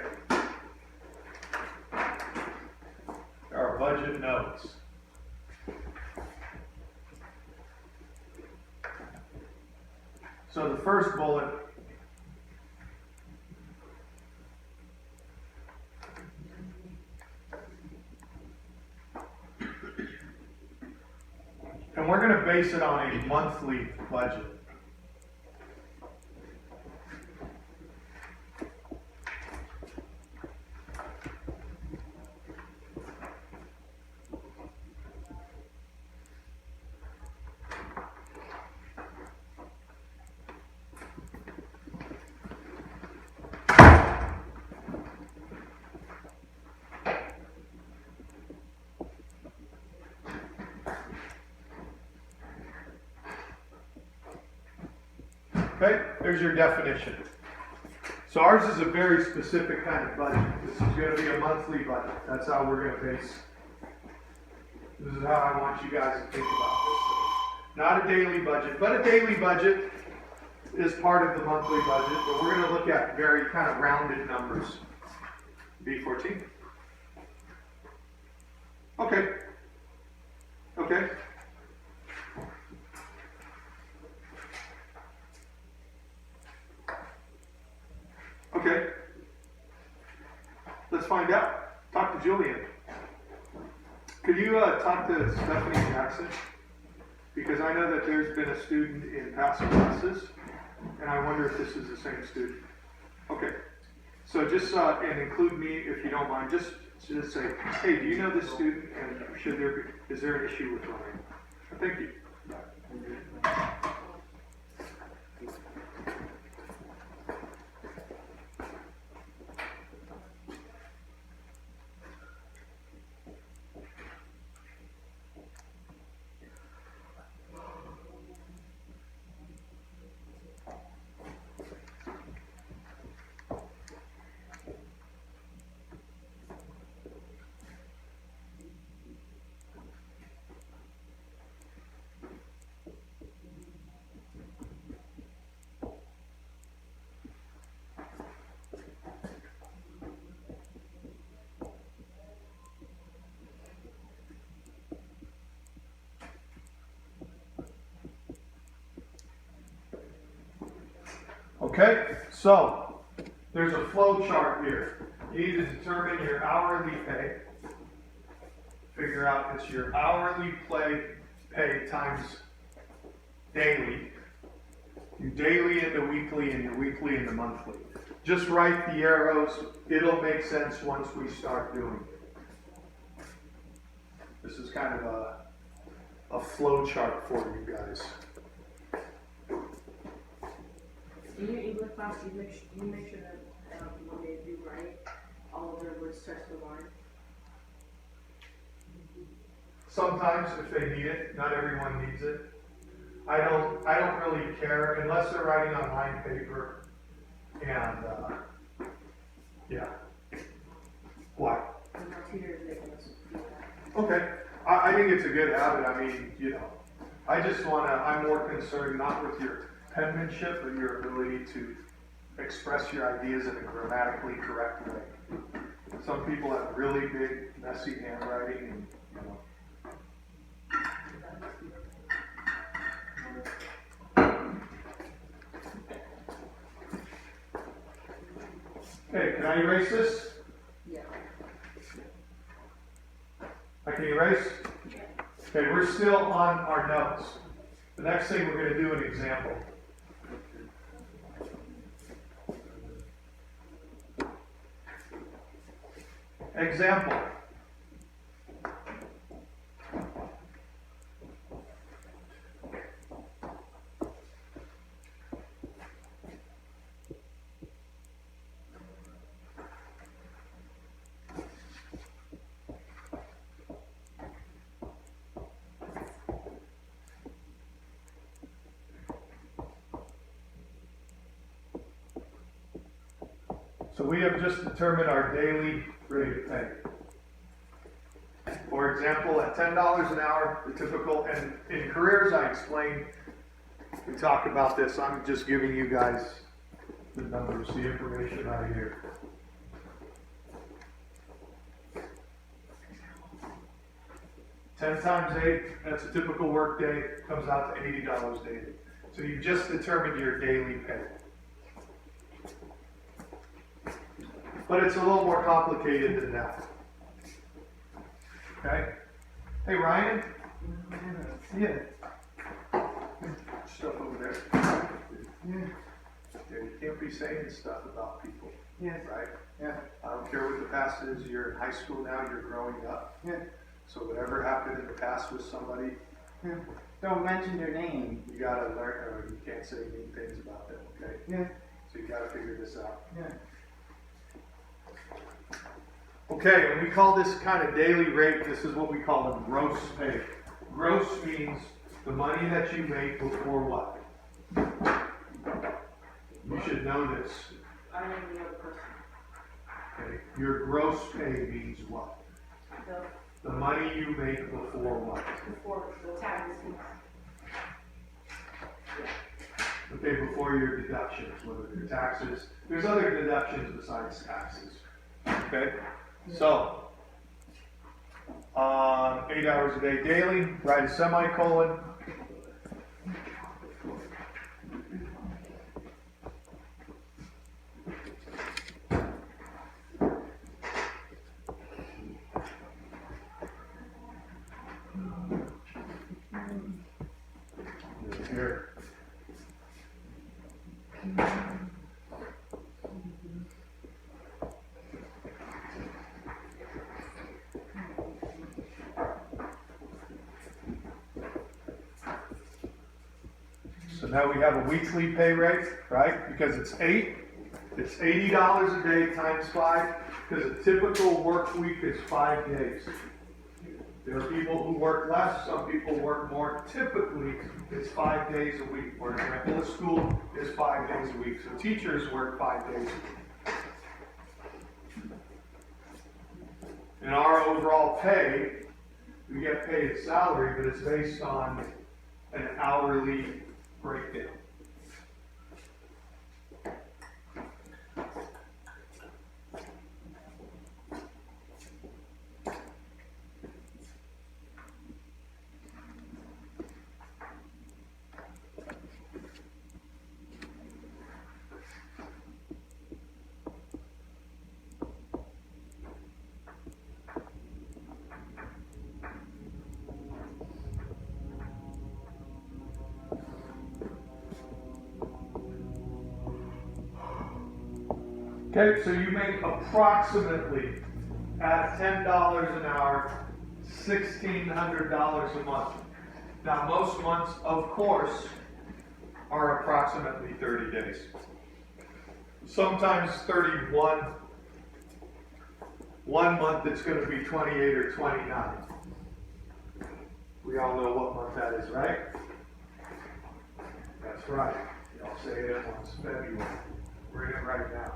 There are budget notes. So the first bullet, and we're going to base it on a monthly budget. Okay, there's your definition. So ours is a very specific kind of budget. This is going to be a monthly budget. That's how we're going to base. This is how I want you guys to think about this. Not a daily budget, but a daily budget is part of the monthly budget. But we're going to look at very kind of rounded numbers. B14. Okay. Okay. Okay. Let's find out. Talk to Julian. Could you talk to Stephanie Jackson? Because I know that there's been a student in past classes, and I wonder if this is the same student. Okay. So just, and include me if you don't mind, just say, hey, do you know this student, and is there an issue with Ryan? Thank you. Okay, so there's a flow chart here. You need to determine your hourly pay. Figure out it's your hourly pay times daily. Your daily into weekly and your weekly into monthly. Just write the arrows. It'll make sense once we start doing it. This is kind of a flow chart for you guys. In your English class, you make sure that when they do write, all of their words start to line. Sometimes if they need it, not everyone needs it. I don't really care unless they're writing on line paper. And yeah. Why? And our tutors make us do that. Okay. I think it's a good habit. I mean, I'm more concerned not with your penmanship, but your ability to express your ideas in a grammatically correct way. Some people have really big, messy handwriting, and Okay, can I erase this? Yeah. I can erase? Okay, we're still on our notes. The next thing we're going to do an example. Example. So we have just determined our daily rate of pay. For example, at $10 an hour, the typical, and in careers I explain, we talk about this, I'm just giving you guys the numbers, the information right here. $10 times 8, that's a typical work day, comes out to $80 daily. So you just determined your daily pay. But it's a little more complicated than that. Okay? Hey, Ryan? Yeah. Stuff over there. Yeah. You can't be saying stuff about people. Yeah. Right? Yeah. I don't care what the past is. You're in high school now. You're growing up. Yeah. So whatever happened in the past with somebody, Yeah. Don't mention their name. you gotta learn, or you can't say mean things about them, okay? Yeah. So you gotta figure this out. Yeah. Okay, when we call this kind of daily rate, this is what we call a gross pay. Gross means the money that you make before what? You should know this. I am the other person. Okay, your gross pay means what? The money you make before what? Before the taxes. Okay, before your deductions, whether they're taxes. There's other deductions besides taxes. Okay? So, 8 hours a day daily, write a semicolon. Here. So now we have a weekly pay rate, right? Because it's $80 a day times 5, because a typical work week is 5 days. There are people who work less, some people work more. Typically, it's 5 days a week. For example, the school is 5 days a week, so teachers work 5 days a week. In our overall pay, we get paid a salary, but it's based on an hourly breakdown. Okay, so you make approximately, at $10 an hour, $1,600 a month. Now, most months, of course, are approximately 30 days. Sometimes 31. One month it's going to be 28 or 29. We all know what month that is, right? That's right. Y'all say it at once. February. We're in it right now.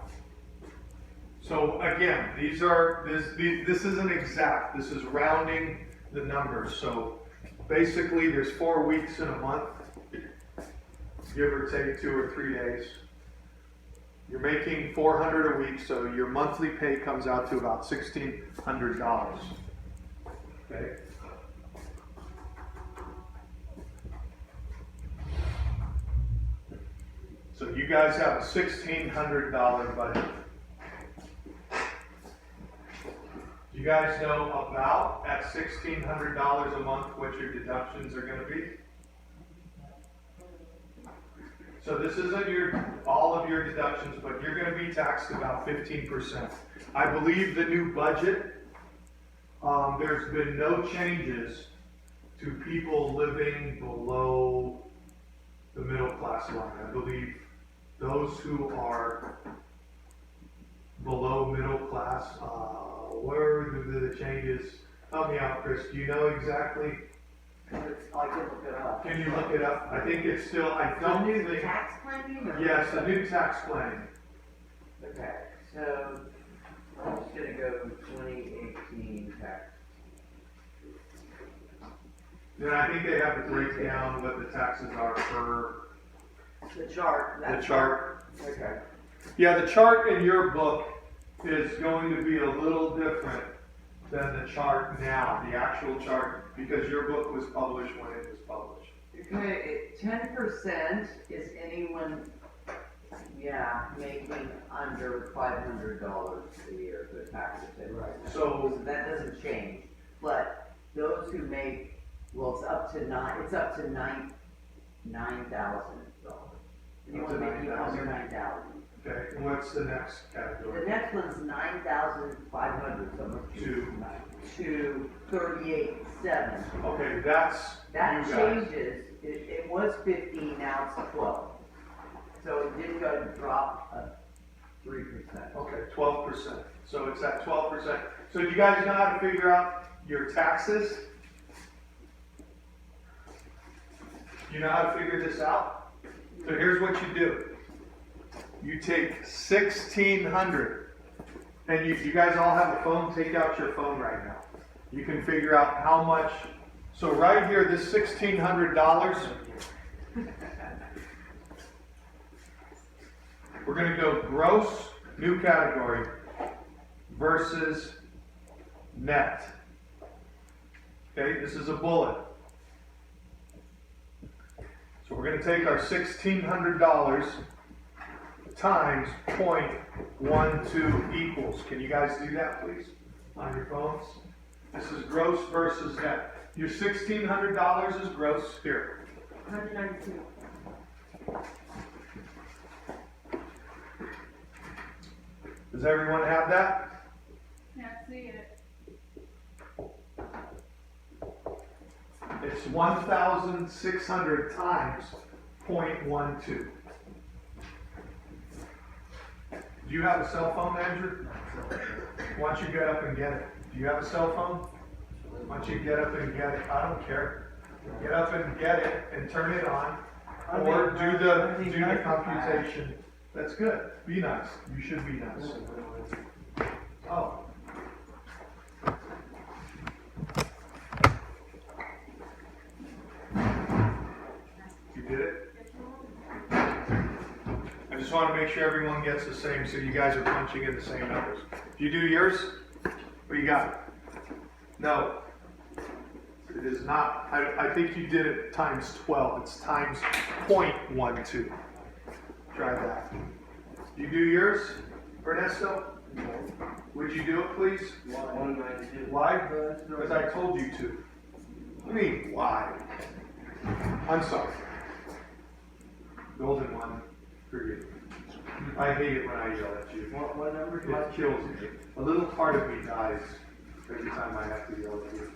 So again, this isn't exact. This is rounding the numbers. So basically, there's 4 weeks in a month, give or take 2 or 3 days. You're making $400 a week, so your monthly pay comes out to about $1,600. Okay. So you guys have a $1,600 budget. Do you guys know about, at $1,600 a month, what your deductions are going to be? So this isn't all of your deductions, but you're going to be taxed about 15%. I believe the new budget, there's been no changes to people living below the middle class line. I believe those who are below middle class, where are the changes? Help me out, Chris. Do you know exactly? I can look it up. Can you look it up? I think it's still, I The don't new think. tax planning? Or- Yes, the new tax plan. Okay, so I'm just gonna go 2018 tax. Then I think they have to break down what the taxes are per The chart. the that's- chart. Okay. Yeah, the chart in your book is going to be a little different than the chart now, the actual chart, because your book was published when it was published. Okay, 10% is anyone, making under $500 a year for taxes. Right. So, That doesn't change, but those who make, well, it's up to $9,000. Anyone making under 9,000. okay, and what's the next The category? next one's 9,500, so much to 38,700. Okay, that's That you guys. changes, it was 15, now it's 12. So it did go drop 3%. Okay, 12%. So it's at 12%. So do you guys know how to figure out your taxes? You know how to figure this out? So here's what you do. You take 1,600, and you guys all have a phone, take out your phone right now. You can figure out how much, so right here, this $1,600, we're gonna go gross, new category, versus net. Okay, this is a bullet. So we're gonna take our $1,600 times 0.12 equals. Can you guys do that, please, on your phones? This is gross versus net. Your $1,600 is gross. Here. 192. Does everyone have that? Can't see it. It's 1,600 times 0.12. Do you have a cell phone, Andrew? Why don't you get up and get it? Do you have a cell phone? Why don't you get up and get it? I don't care. Get up and get it and turn it on, or do the computation. That's good. Be nice. You should be nice. Oh. You did it? I just want to make sure everyone gets the same, so you guys are punching in the same numbers. Do you do yours? What you got? No. It is not. I think you did it times 12. It's times 0.12. Try that. You do yours, Ernesto? Would you do it, please? 192. Why? Because I told you to. What do you mean, why? I'm sorry. Golden one for you. I hate it when I yell at you. What number do I? It kills me. A little part of me dies every time I have to yell at you.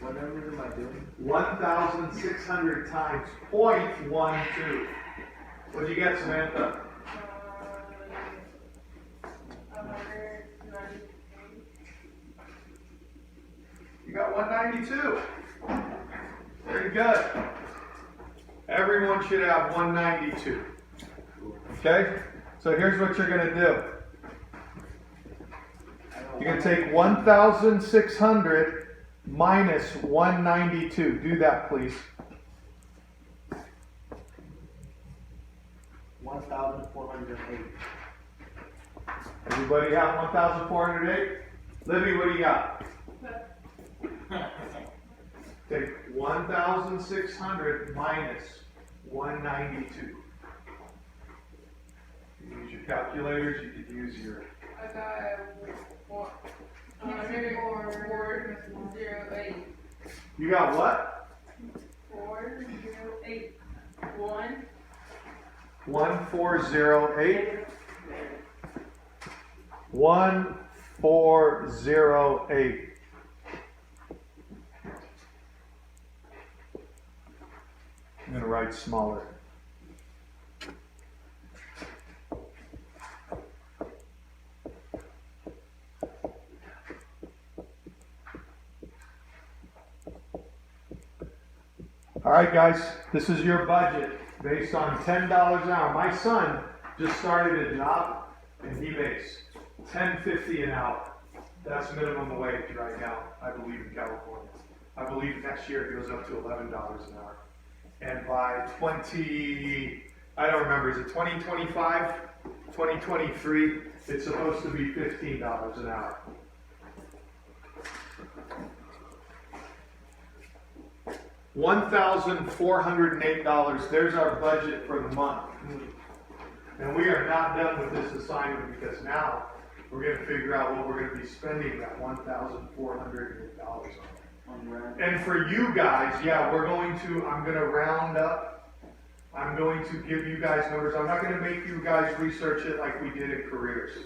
What numbers am I doing? 1,600 times 0.12. What'd you get, Samantha? 193. You got 192. Very good. Everyone should have 192. Okay? So here's what you're going to do. You're going to take 1,600 minus 192. Do that, please. 1,408. Everybody have 1,408? Libby, what do you got? Take 1,600 minus 192. You can use your calculators, you could use your... I got 408. You got what? 408. 1408. 1408. I'm going to write smaller. All right, guys, this is your budget based on $10 an hour. My son just started a job and he makes $10.50 an hour. That's minimum wage right now, I believe, in California. I believe next year it goes up to $11 an hour. And by I don't remember, is it 2025, 2023, it's supposed to be $15 an hour. $1,408, there's our budget for the month. And we are not done with this assignment because now we're going to figure out what we're going to be spending that $1,408 on. And for you guys, yeah, I'm going to round up. I'm going to give you guys numbers. I'm not going to make you guys research it like we did in careers.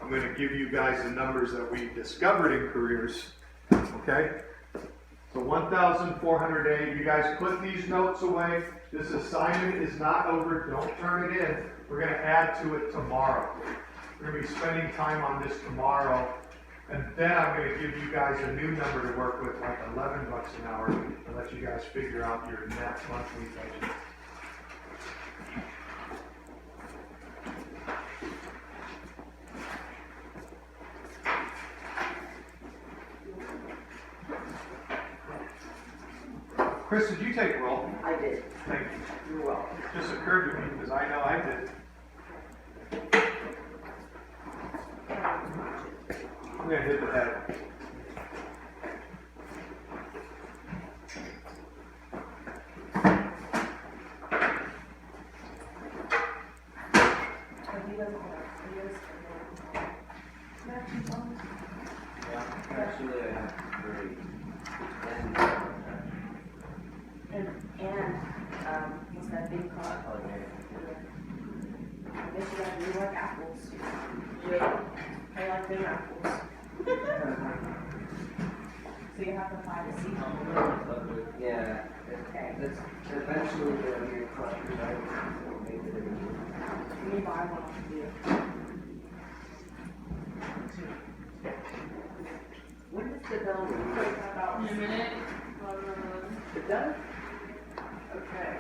I'm going to give you guys the numbers that we discovered in careers. Okay? So 1,408. You guys put these notes away. This assignment is not over. Don't turn it in. We're going to add to it tomorrow. We're going to be spending time on this tomorrow. And then I'm going to give you guys a new number to work with, like $11 an hour, to let you guys figure out your net monthly budget. Chris, did you take roll? I did. Thank you. You're welcome. It just occurred to me because I know I did. I'm going to hit the head. Actually, I have 3. And what's that big car? I guess you like apples. Yeah. I like them apples. So you have to find a seat. Yeah. Okay. It's eventually going to be a cluster, right? It'll make it in. Let me buy one off of you. When does the bell ring? In a minute. It does? Okay.